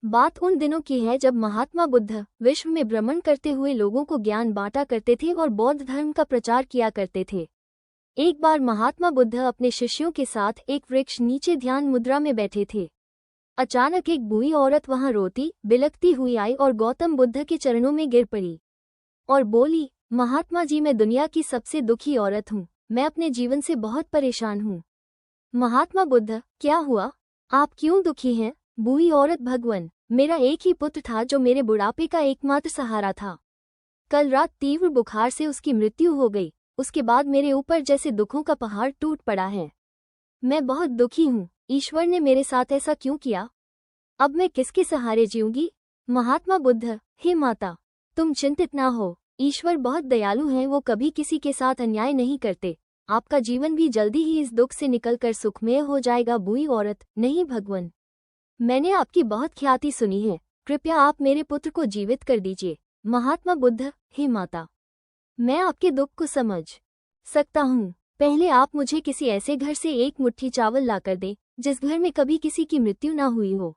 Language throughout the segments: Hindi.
बात उन दिनों की है जब महात्मा बुद्ध विश्व में भ्रमण करते हुए लोगों को ज्ञान बांटा करते थे और बौद्ध धर्म का प्रचार किया करते थे। एक बार महात्मा बुद्ध अपने शिष्यों के साथ एक वृक्ष नीचे ध्यान मुद्रा में बैठे थे। अचानक एक बूढ़ी औरत वहां रोती बिलखती हुई आई और गौतम बुद्ध के चरणों में गिर पड़ी और बोली, महात्मा जी, मैं दुनिया की सबसे दुखी औरत हूँ। मैं अपने जीवन से बहुत परेशान हूँ। महात्मा बुद्ध, क्या हुआ? आप क्यों दुखी हैं? बूढ़ी औरत, भगवान, मेरा एक ही पुत्र था जो मेरे बुढ़ापे का एकमात्र सहारा था। कल रात तीव्र बुखार से उसकी मृत्यु हो गई। उसके बाद मेरे ऊपर जैसे दुखों का पहाड़ टूट पड़ा है। मैं बहुत दुखी हूँ। ईश्वर ने मेरे साथ ऐसा क्यों किया? अब मैं किसके सहारे जीऊंगी? महात्मा बुद्ध, हे माता, तुम चिंतित ना हो। ईश्वर बहुत दयालु हैं, वो कभी किसी के साथ अन्याय नहीं करते। आपका जीवन भी जल्दी ही इस दुख से निकलकर सुखमय हो जाएगा। बूढ़ी औरत, नहीं भगवान, मैंने आपकी बहुत ख्याति सुनी है। कृपया आप मेरे पुत्र को जीवित कर दीजिए। महात्मा बुद्ध, हे माता, मैं आपके दुख को समझ सकता हूँ। पहले आप मुझे किसी ऐसे घर से एक मुट्ठी चावल लाकर दें जिस घर में कभी किसी की मृत्यु ना हुई हो।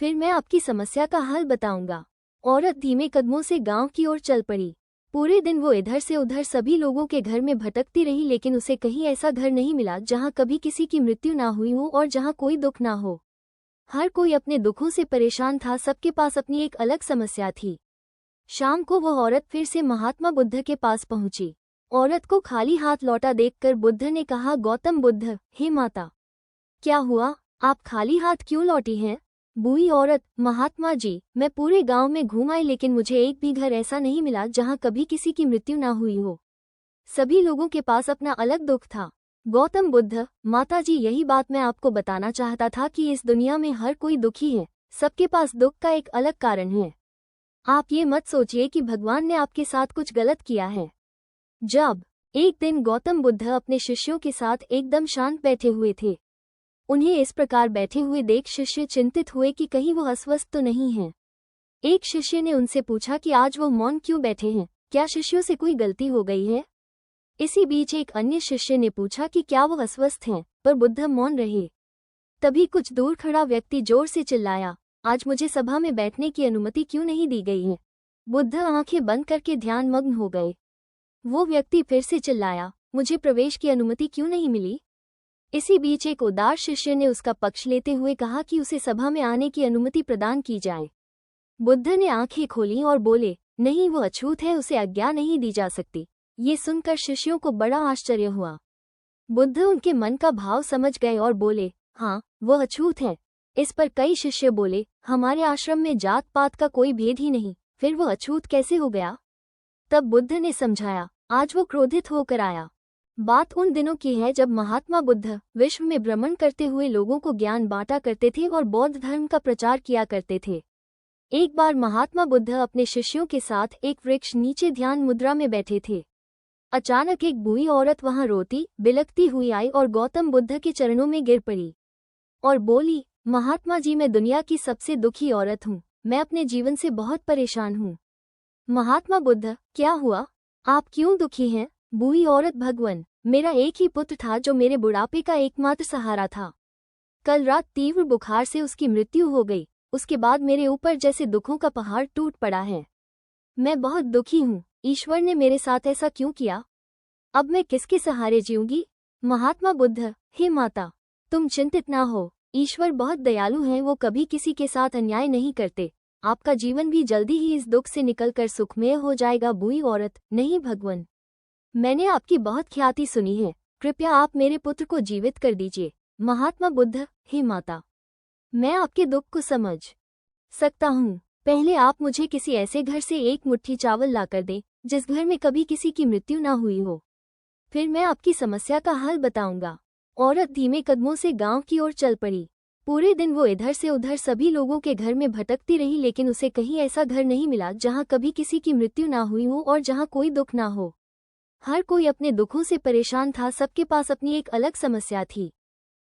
फिर मैं आपकी समस्या का हल बताऊंगा। औरत धीमे कदमों से गांव की ओर चल पड़ी। पूरे दिन वो इधर से उधर सभी लोगों के घर में भटकती रही, लेकिन उसे कहीं ऐसा घर नहीं मिला जहां कभी किसी की मृत्यु ना हुई हो और जहां कोई दुख ना हो। हर कोई अपने दुखों से परेशान था, सबके पास अपनी एक अलग समस्या थी। शाम को वह औरत फिर से महात्मा बुद्ध के पास पहुंची। औरत को खाली हाथ लौटा देखकर बुद्ध ने कहा, गौतम बुद्ध, हे माता, क्या हुआ? आप खाली हाथ क्यों लौटी हैं? बूढ़ी औरत, महात्मा जी, मैं पूरे गांव में घूम आई, लेकिन मुझे एक भी घर ऐसा नहीं मिला जहां कभी किसी की मृत्यु ना हुई हो। सभी लोगों के पास अपना अलग दुख था। गौतम बुद्ध, माता जी, यही बात मैं आपको बताना चाहता था कि इस दुनिया में हर कोई दुखी है। सबके पास दुख का एक अलग कारण है। आप ये मत सोचिए कि भगवान ने आपके साथ कुछ गलत किया है। जब एक दिन गौतम बुद्ध अपने शिष्यों के साथ एकदम शांत बैठे हुए थे। उन्हें इस प्रकार बैठे हुए देख शिष्य चिंतित हुए कि कहीं वो अस्वस्थ तो नहीं हैं। एक शिष्य ने उनसे पूछा कि आज वो मौन क्यों बैठे हैं? क्या शिष्यों से कोई गलती हो गई है? इसी बीच एक अन्य शिष्य ने पूछा कि क्या वो अस्वस्थ हैं? पर बुद्ध मौन रहे। तभी कुछ दूर खड़ा व्यक्ति जोर से चिल्लाया, आज मुझे सभा में बैठने की अनुमति क्यों नहीं दी गई है? बुद्ध आंखें बंद करके ध्यानमग्न हो गए। वो व्यक्ति फिर से चिल्लाया, मुझे प्रवेश की अनुमति क्यों नहीं मिली? इसी बीच एक उदार शिष्य ने उसका पक्ष लेते हुए कहा कि उसे सभा में आने की अनुमति प्रदान की जाए। बुद्ध ने आंखें खोली और बोले, नहीं, वो अछूत है, उसे आज्ञा नहीं दी जा सकती। ये सुनकर शिष्यों को बड़ा आश्चर्य हुआ। बुद्ध उनके मन का भाव समझ गए और बोले, हाँ, वो अछूत है। इस पर कई शिष्य बोले, हमारे आश्रम में जात पात का कोई भेद ही नहीं, फिर वो अछूत कैसे हो गया? तब बुद्ध ने समझाया, आज वो क्रोधित होकर आया। बात उन दिनों की है जब महात्मा बुद्ध विश्व में भ्रमण करते हुए लोगों को ज्ञान बांटा करते थे और बौद्ध धर्म का प्रचार किया करते थे। एक बार महात्मा बुद्ध अपने शिष्यों के साथ एक वृक्ष नीचे ध्यान मुद्रा में बैठे थे। अचानक एक बूढ़ी औरत वहां रोती बिलखती हुई आई और गौतम बुद्ध के चरणों में गिर पड़ी और बोली, महात्मा जी, मैं दुनिया की सबसे दुखी औरत हूँ। मैं अपने जीवन से बहुत परेशान हूँ। महात्मा बुद्ध, क्या हुआ? आप क्यों दुखी हैं? बूढ़ी औरत, भगवान, मेरा एक ही पुत्र था जो मेरे बुढ़ापे का एकमात्र सहारा था। कल रात तीव्र बुखार से उसकी मृत्यु हो गई। उसके बाद मेरे ऊपर जैसे दुखों का पहाड़ टूट पड़ा है। मैं बहुत दुखी हूँ। ईश्वर ने मेरे साथ ऐसा क्यों किया? अब मैं किसके सहारे जीऊंगी? महात्मा बुद्ध, हे माता, तुम चिंतित ना हो। ईश्वर बहुत दयालु हैं, वो कभी किसी के साथ अन्याय नहीं करते। आपका जीवन भी जल्दी ही इस दुख से निकलकर सुखमय हो जाएगा। बूढ़ी औरत, नहीं भगवान, मैंने आपकी बहुत ख्याति सुनी है। कृपया आप मेरे पुत्र को जीवित कर दीजिए। महात्मा बुद्ध, हे माता, मैं आपके दुख को समझ सकता हूँ। पहले आप मुझे किसी ऐसे घर से एक मुट्ठी चावल लाकर दें जिस घर में कभी किसी की मृत्यु ना हुई हो। फिर मैं आपकी समस्या का हल बताऊंगा। औरत धीमे कदमों से गांव की ओर चल पड़ी। पूरे दिन वो इधर से उधर सभी लोगों के घर में भटकती रही, लेकिन उसे कहीं ऐसा घर नहीं मिला जहां कभी किसी की मृत्यु ना हुई हो और जहां कोई दुख ना हो। हर कोई अपने दुखों से परेशान था, सबके पास अपनी एक अलग समस्या थी।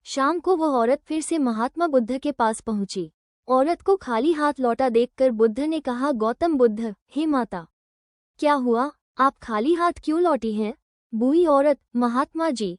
शाम को वह औरत फिर से महात्मा बुद्ध के पास पहुंची। औरत को खाली हाथ लौटा देखकर बुद्ध ने कहा, गौतम बुद्ध, हे माता, क्या हुआ? आप खाली हाथ क्यों लौटी हैं? बूढ़ी औरत, महात्मा जी,